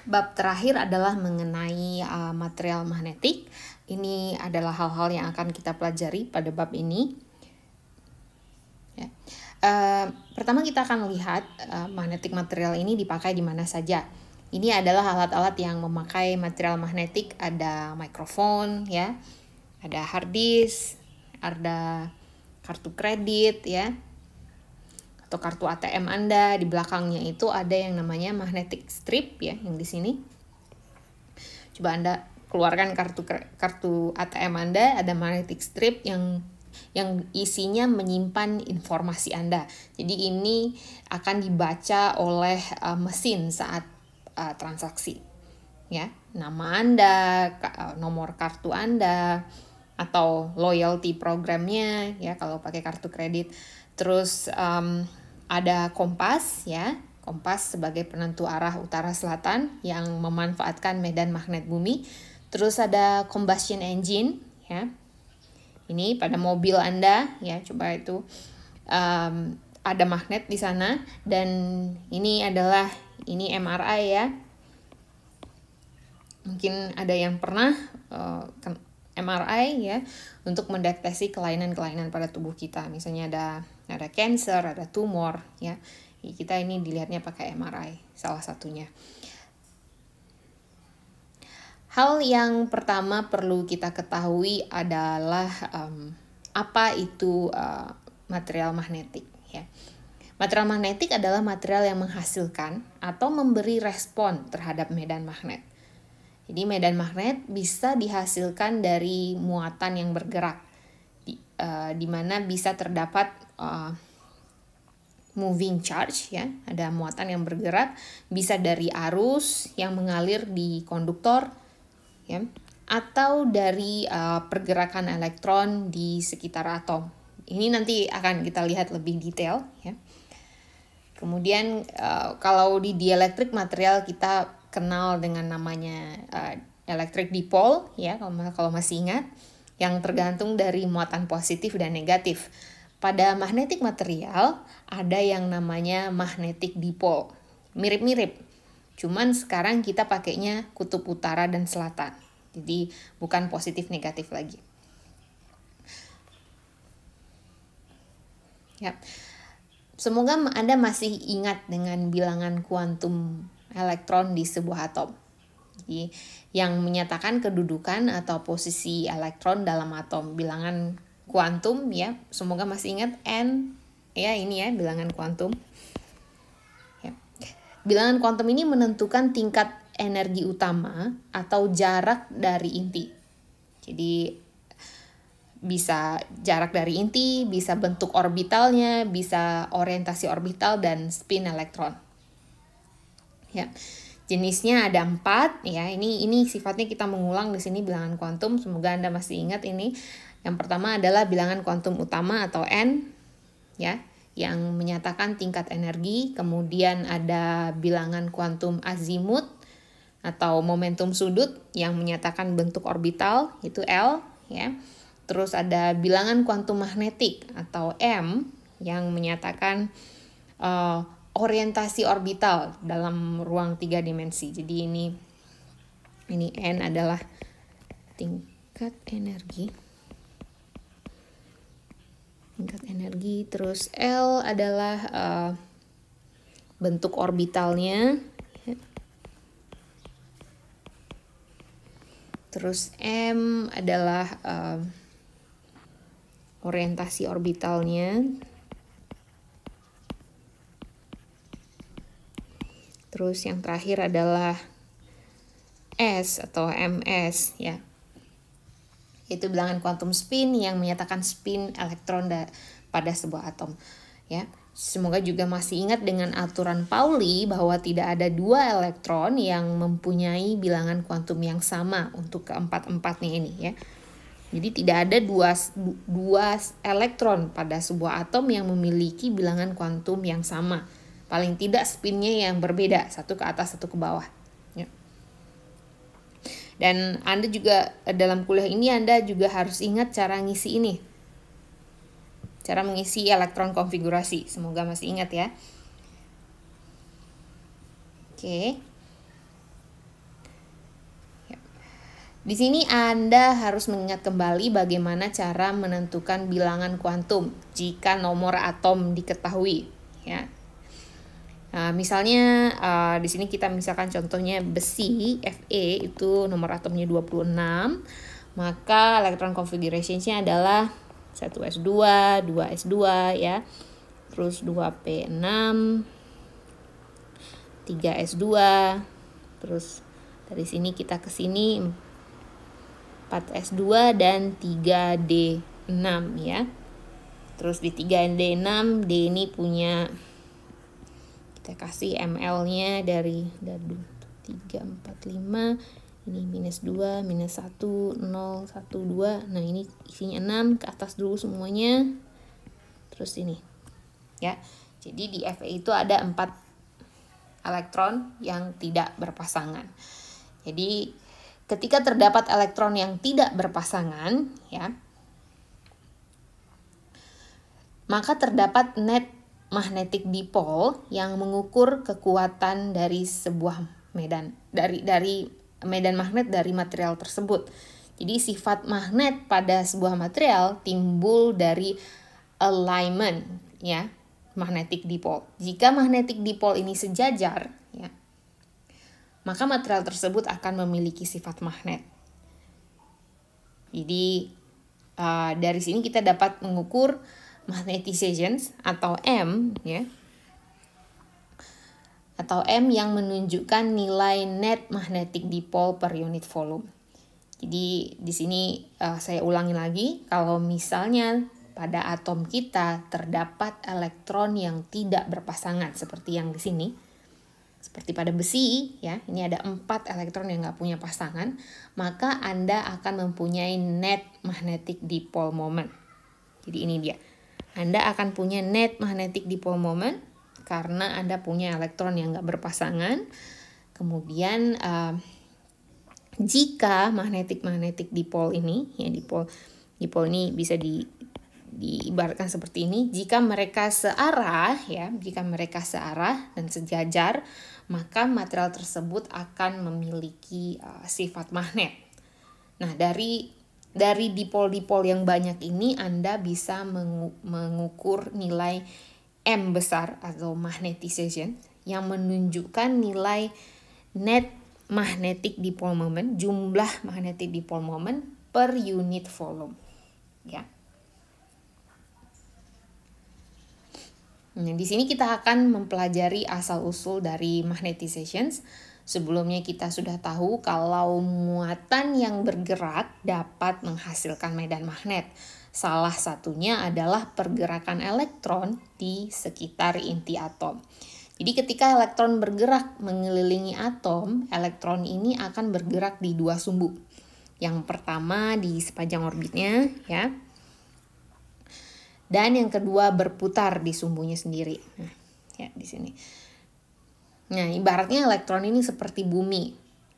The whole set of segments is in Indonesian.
Bab terakhir adalah mengenai material magnetik. Ini adalah hal-hal yang akan kita pelajari pada bab ini. Ya. Pertama kita akan lihat magnetik material ini dipakai di mana saja. Ini adalah alat-alat yang memakai material magnetik. Ada mikrofon, ya, ada hard disk, ada kartu kredit, ya, atau kartu ATM Anda. Di belakangnya itu ada yang namanya magnetic strip, ya, yang di sini. Coba Anda keluarkan kartu ATM Anda, ada magnetic strip yang isinya menyimpan informasi Anda. Jadi ini akan dibaca oleh mesin saat transaksi, ya, nama Anda, nomor kartu Anda, atau loyalty programnya, ya, kalau pakai kartu kredit. Terus ada kompas, ya, kompas sebagai penentu arah utara selatan yang memanfaatkan medan magnet bumi. Terus ada combustion engine, ya, ini pada mobil Anda, ya, coba itu ada magnet di sana. Dan ini MRI, ya. Mungkin ada yang pernah MRI, ya, untuk mendeteksi kelainan-kelainan pada tubuh kita. Misalnya ada cancer, ada tumor, ya. Kita ini dilihatnya pakai MRI, salah satunya. Hal yang pertama perlu kita ketahui adalah apa itu material magnetik, ya. Material magnetik adalah material yang menghasilkan atau memberi respon terhadap medan magnet. Jadi medan magnet bisa dihasilkan dari muatan yang bergerak, di mana bisa terdapat moving charge, ya, ada muatan yang bergerak, bisa dari arus yang mengalir di konduktor, ya, atau dari pergerakan elektron di sekitar atom. Ini nanti akan kita lihat lebih detail, ya. Kemudian kalau di dielektrik material kita kenal dengan namanya electric dipole, ya, kalau masih ingat, yang tergantung dari muatan positif dan negatif. Pada magnetik material ada yang namanya magnetic dipole, mirip-mirip, cuman sekarang kita pakainya kutub utara dan selatan, jadi bukan positif negatif lagi, ya. Semoga Anda masih ingat dengan bilangan kuantum elektron di sebuah atom. Jadi, yang menyatakan kedudukan atau posisi elektron dalam atom. Bilangan kuantum, ya, semoga masih ingat N, ya, ini ya bilangan kuantum. Ya. Bilangan kuantum ini menentukan tingkat energi utama atau jarak dari inti. Jadi bisa jarak dari inti, bisa bentuk orbitalnya, bisa orientasi orbital dan spin elektron. Ya, jenisnya ada 4, ya. Ini sifatnya kita mengulang di sini bilangan kuantum. Semoga Anda masih ingat ini. Yang pertama adalah bilangan kuantum utama atau N, ya, yang menyatakan tingkat energi. Kemudian ada bilangan kuantum azimut atau momentum sudut yang menyatakan bentuk orbital, itu L, ya. Terus ada bilangan kuantum magnetik atau M yang menyatakan orientasi orbital dalam ruang 3 dimensi. Jadi ini N adalah tingkat energi. Terus L adalah bentuk orbitalnya. Terus M adalah orientasi orbitalnya. Terus yang terakhir adalah S atau MS, ya. Itu bilangan kuantum spin yang menyatakan spin elektron pada sebuah atom, ya. Semoga juga masih ingat dengan aturan Pauli bahwa tidak ada 2 elektron yang mempunyai bilangan kuantum yang sama untuk keempat-empatnya ini, ya. Jadi tidak ada dua elektron pada sebuah atom yang memiliki bilangan kuantum yang sama. Paling tidak spinnya yang berbeda, satu ke atas, satu ke bawah. Ya. Dan Anda juga dalam kuliah ini Anda juga harus ingat cara ngisi ini. Cara mengisi elektron konfigurasi. Semoga masih ingat, ya. Oke. Di sini Anda harus mengingat kembali bagaimana cara menentukan bilangan kuantum jika nomor atom diketahui, ya. Nah, misalnya di sini kita misalkan contohnya besi Fe itu nomor atomnya 26, maka electron configuration-nya adalah 1s2, 2s2 ya. Terus 2p6, 3s2. Terus dari sini kita ke sini 4s2 dan 3d6 ya. Terus di 3d6, D ini punya, kita kasih ml-nya dari 3, 4, 5, ini minus 2, minus 1, 0, 1, 2. Nah ini isinya 6, ke atas dulu semuanya. Terus ini ya. Jadi di Fe itu ada 4 elektron yang tidak berpasangan. Jadi ketika terdapat elektron yang tidak berpasangan ya, maka terdapat net magnetic dipole yang mengukur kekuatan dari sebuah medan dari medan magnet dari material tersebut. Jadi sifat magnet pada sebuah material timbul dari alignment ya, magnetic dipole. Jika magnetic dipole ini sejajar ya, maka material tersebut akan memiliki sifat magnet. Jadi dari sini kita dapat mengukur magnetization atau M ya, atau M yang menunjukkan nilai net magnetic dipole per unit volume. Jadi di sini saya ulangi lagi, kalau misalnya pada atom kita terdapat elektron yang tidak berpasangan seperti yang di sini, seperti pada besi ya, ini ada 4 elektron yang nggak punya pasangan, maka Anda akan mempunyai net magnetic dipole moment. Jadi ini dia, Anda akan punya net magnetic dipole moment karena Anda punya elektron yang nggak berpasangan. Kemudian jika magnetic dipole ini ya, dipole ini bisa diibaratkan seperti ini, jika mereka searah ya, jika mereka searah dan sejajar, maka material tersebut akan memiliki sifat magnet. Nah, dari dipol-dipol yang banyak ini Anda bisa mengukur nilai M besar atau magnetization yang menunjukkan nilai net magnetic dipole moment, jumlah magnetic dipole moment per unit volume ya. Nah, di sini kita akan mempelajari asal-usul dari magnetizations. Sebelumnya kita sudah tahu kalau muatan yang bergerak dapat menghasilkan medan magnet. Salah satunya adalah pergerakan elektron di sekitar inti atom. Jadi ketika elektron bergerak mengelilingi atom, elektron ini akan bergerak di 2 sumbu. Yang pertama di sepanjang orbitnya ya. Dan yang kedua berputar di sumbunya sendiri. Nah, ya di sini. Nah, ibaratnya elektron ini seperti bumi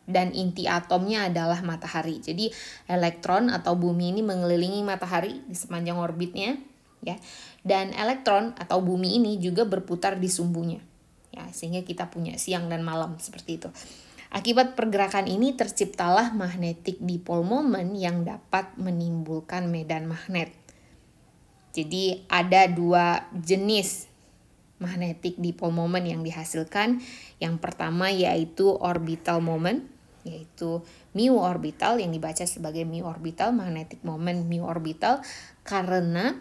dan inti atomnya adalah matahari. Jadi elektron atau bumi ini mengelilingi matahari di sepanjang orbitnya ya. Dan elektron atau bumi ini juga berputar di sumbunya. Ya, sehingga kita punya siang dan malam seperti itu. Akibat pergerakan ini terciptalah magnetic dipole moment yang dapat menimbulkan medan magnet. Jadi ada 2 jenis magnetic dipole moment yang dihasilkan. Yang pertama yaitu orbital moment, yaitu mu orbital yang dibaca sebagai mu orbital, magnetic moment mu orbital, karena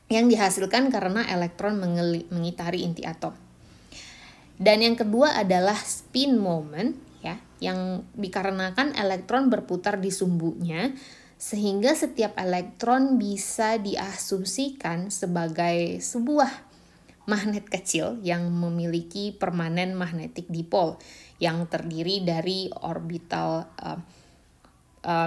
yang dihasilkan karena elektron mengitari inti atom. Dan yang kedua adalah spin moment ya, yang dikarenakan elektron berputar di sumbunya sehingga setiap elektron bisa diasumsikan sebagai sebuah magnet kecil yang memiliki permanen magnetic dipole yang terdiri dari orbital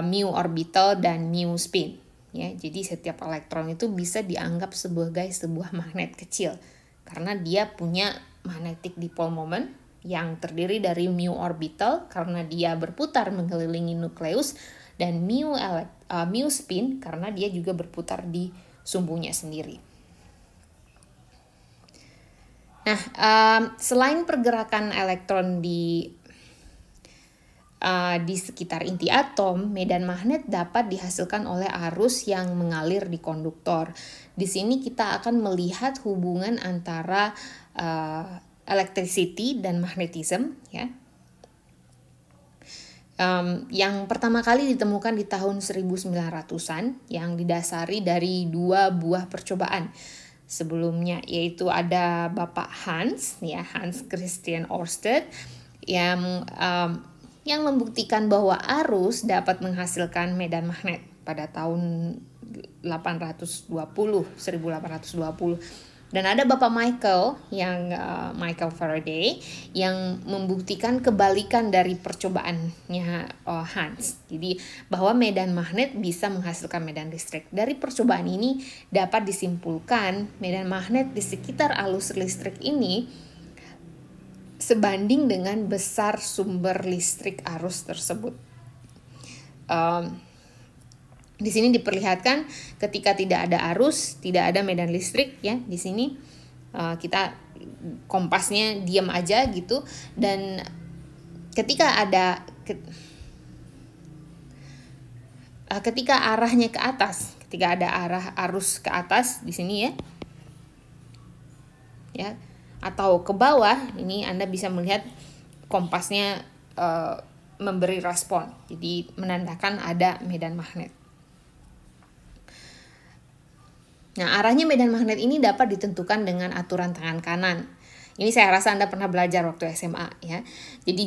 mu orbital dan mu spin ya. Jadi setiap elektron itu bisa dianggap sebagai sebuah magnet kecil karena dia punya magnetic dipole moment yang terdiri dari mu orbital karena dia berputar mengelilingi nukleus dan mu spin karena dia juga berputar di sumbunya sendiri. Nah, selain pergerakan elektron di di sekitar inti atom, medan magnet dapat dihasilkan oleh arus yang mengalir di konduktor. Di sini kita akan melihat hubungan antara electricity dan magnetism, ya. Yang pertama kali ditemukan di tahun 1900-an, yang didasari dari 2 buah percobaan sebelumnya, yaitu ada Bapak Hans Christian Ørsted yang membuktikan bahwa arus dapat menghasilkan medan magnet pada tahun 1820. Dan ada Bapak Michael Faraday yang membuktikan kebalikan dari percobaannya Hans. Jadi bahwa medan magnet bisa menghasilkan medan listrik. Dari percobaan ini dapat disimpulkan medan magnet di sekitar arus listrik ini sebanding dengan besar sumber listrik arus tersebut. Di sini diperlihatkan ketika tidak ada arus, tidak ada medan listrik, ya. Di sini kita kompasnya diam aja gitu, dan ketika arahnya ke atas, ketika ada arah arus ke atas di sini, ya, atau ke bawah, ini Anda bisa melihat kompasnya memberi respon, jadi menandakan ada medan magnet. Nah, arahnya medan magnet ini dapat ditentukan dengan aturan tangan kanan. Ini saya rasa Anda pernah belajar waktu SMA, ya. Jadi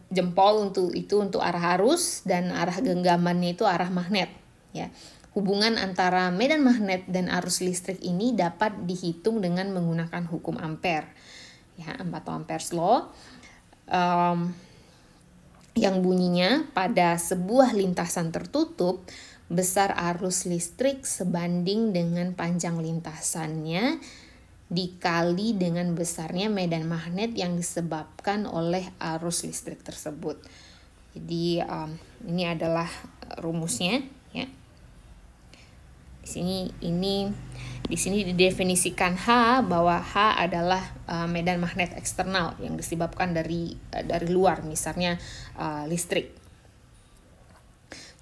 jempol untuk arah arus, dan arah genggamannya itu arah magnet, ya. Hubungan antara medan magnet dan arus listrik ini dapat dihitung dengan menggunakan hukum Ampere, ya, atau Ampere's Law, yang bunyinya pada sebuah lintasan tertutup, besar arus listrik sebanding dengan panjang lintasannya dikali dengan besarnya medan magnet yang disebabkan oleh arus listrik tersebut. Jadi ini adalah rumusnya, ya. Di sini didefinisikan H, bahwa H adalah medan magnet eksternal yang disebabkan dari luar, misalnya listrik.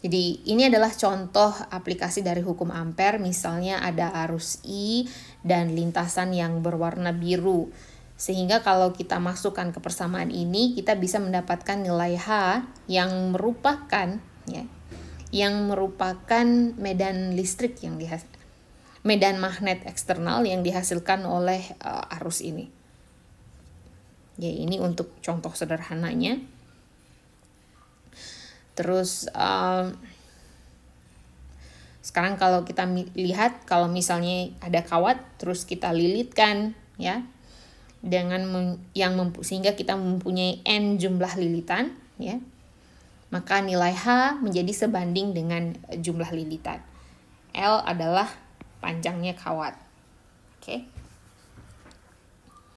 Jadi ini adalah contoh aplikasi dari hukum Ampere, misalnya ada arus I dan lintasan yang berwarna biru. Sehingga kalau kita masukkan ke persamaan ini, kita bisa mendapatkan nilai H yang merupakan medan listrik medan magnet eksternal yang dihasilkan oleh arus ini. Ya, ini untuk contoh sederhananya. Terus sekarang kalau kita lihat, kalau misalnya ada kawat terus kita lilitkan, ya, dengan sehingga kita mempunyai n jumlah lilitan, ya, maka nilai H menjadi sebanding dengan jumlah lilitan. L adalah panjangnya kawat. Oke.